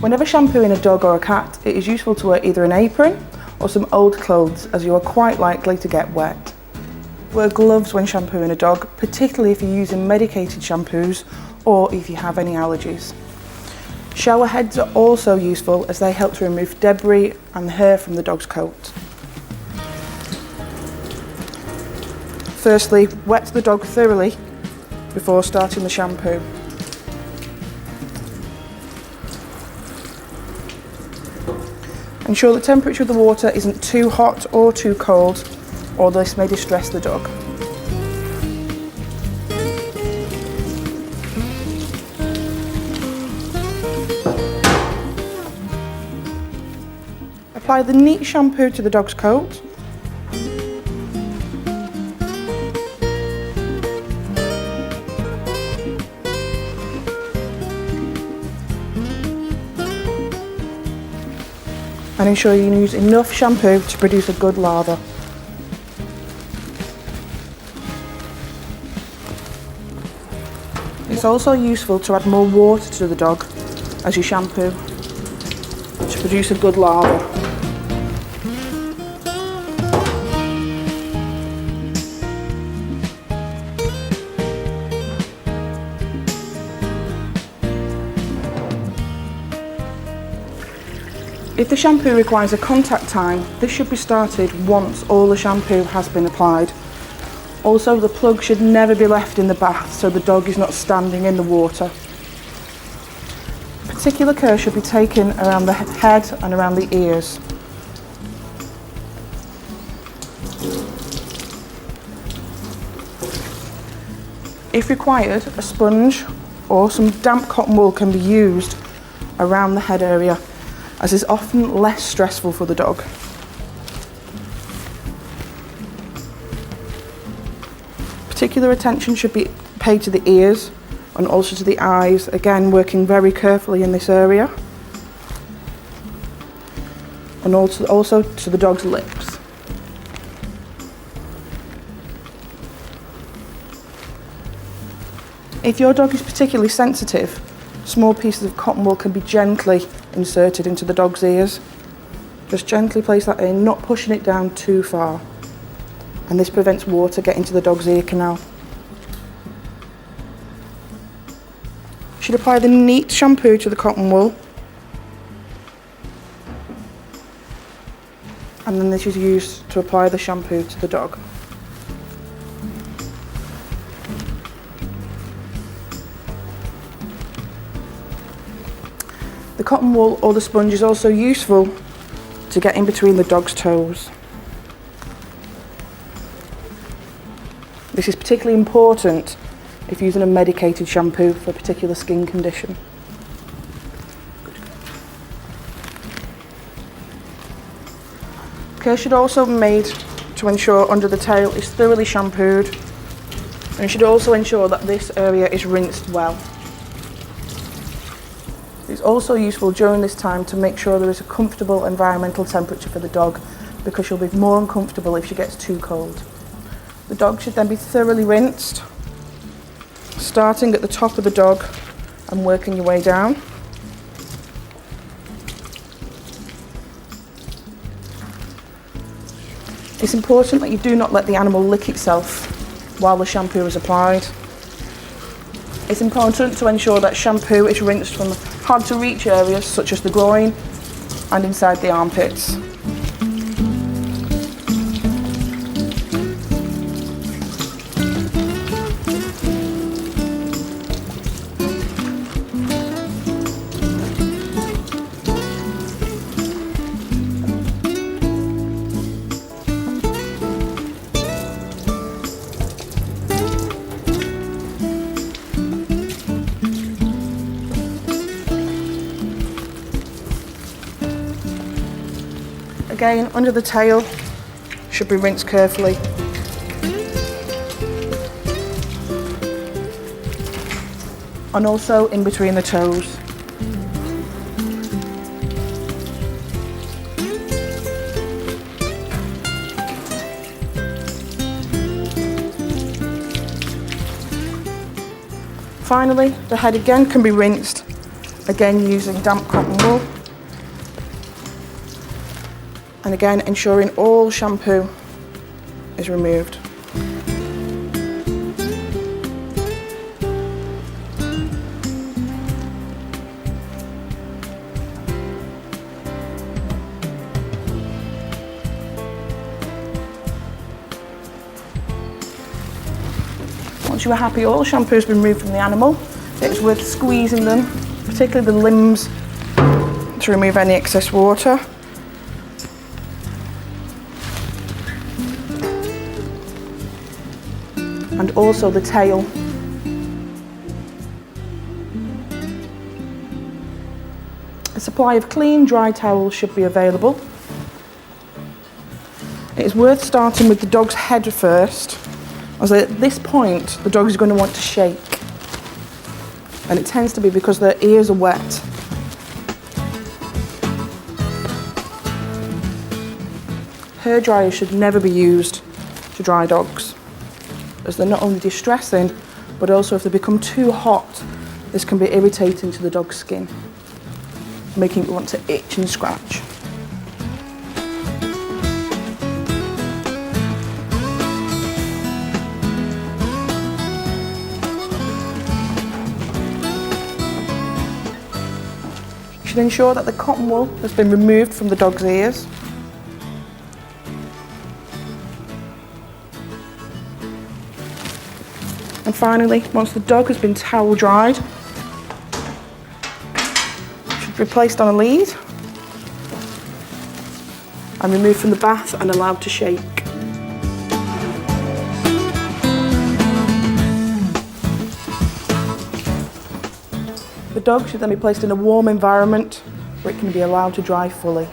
Whenever shampooing a dog or a cat, it is useful to wear either an apron or some old clothes, as you are quite likely to get wet. Wear gloves when shampooing a dog, particularly if you're using medicated shampoos or if you have any allergies. Shower heads are also useful as they help to remove debris and hair from the dog's coat. Firstly, wet the dog thoroughly before starting the shampoo. Ensure the temperature of the water isn't too hot or too cold, or this may distress the dog. Apply the neat shampoo to the dog's coat. And ensure you use enough shampoo to produce a good lather. It's also useful to add more water to the dog as you shampoo to produce a good lather. If the shampoo requires a contact time, this should be started once all the shampoo has been applied. Also, the plug should never be left in the bath so the dog is not standing in the water. Particular care should be taken around the head and around the ears. If required, a sponge or some damp cotton wool can be used around the head area, as is often less stressful for the dog. Particular attention should be paid to the ears and also to the eyes, again working very carefully in this area, and also to the dog's lips. If your dog is particularly sensitive, small pieces of cotton wool can be gently inserted into the dog's ears. Just gently place that in, not pushing it down too far. And this prevents water getting to the dog's ear canal. You should apply the neat shampoo to the cotton wool. And then this is used to apply the shampoo to the dog. The cotton wool or the sponge is also useful to get in between the dog's toes. This is particularly important if using a medicated shampoo for a particular skin condition. Care should also be made to ensure under the tail is thoroughly shampooed, and you should also ensure that this area is rinsed well. It's also useful during this time to make sure there is a comfortable environmental temperature for the dog, because she'll be more uncomfortable if she gets too cold. The dog should then be thoroughly rinsed, starting at the top of the dog and working your way down. It's important that you do not let the animal lick itself while the shampoo is applied. It's important to ensure that shampoo is rinsed from hard to reach areas such as the groin and inside the armpits. Again, under the tail should be rinsed carefully. And also in between the toes. Finally, the head again can be rinsed Again, using damp cotton wool. And again, ensuring all shampoo is removed. Once you are happy all shampoo has been removed from the animal, it's worth squeezing them, particularly the limbs, to remove any excess water. And also the tail. A supply of clean, dry towels should be available. It is worth starting with the dog's head first, as at this point the dog is going to want to shake, and it tends to be because their ears are wet. Hair dryers should never be used to dry dogs, as they're not only distressing, but also if they become too hot, this can be irritating to the dog's skin, making it want to itch and scratch. You should ensure that the cotton wool has been removed from the dog's ears. And finally, once the dog has been towel dried, it should be placed on a lead and removed from the bath and allowed to shake. The dog should then be placed in a warm environment where it can be allowed to dry fully.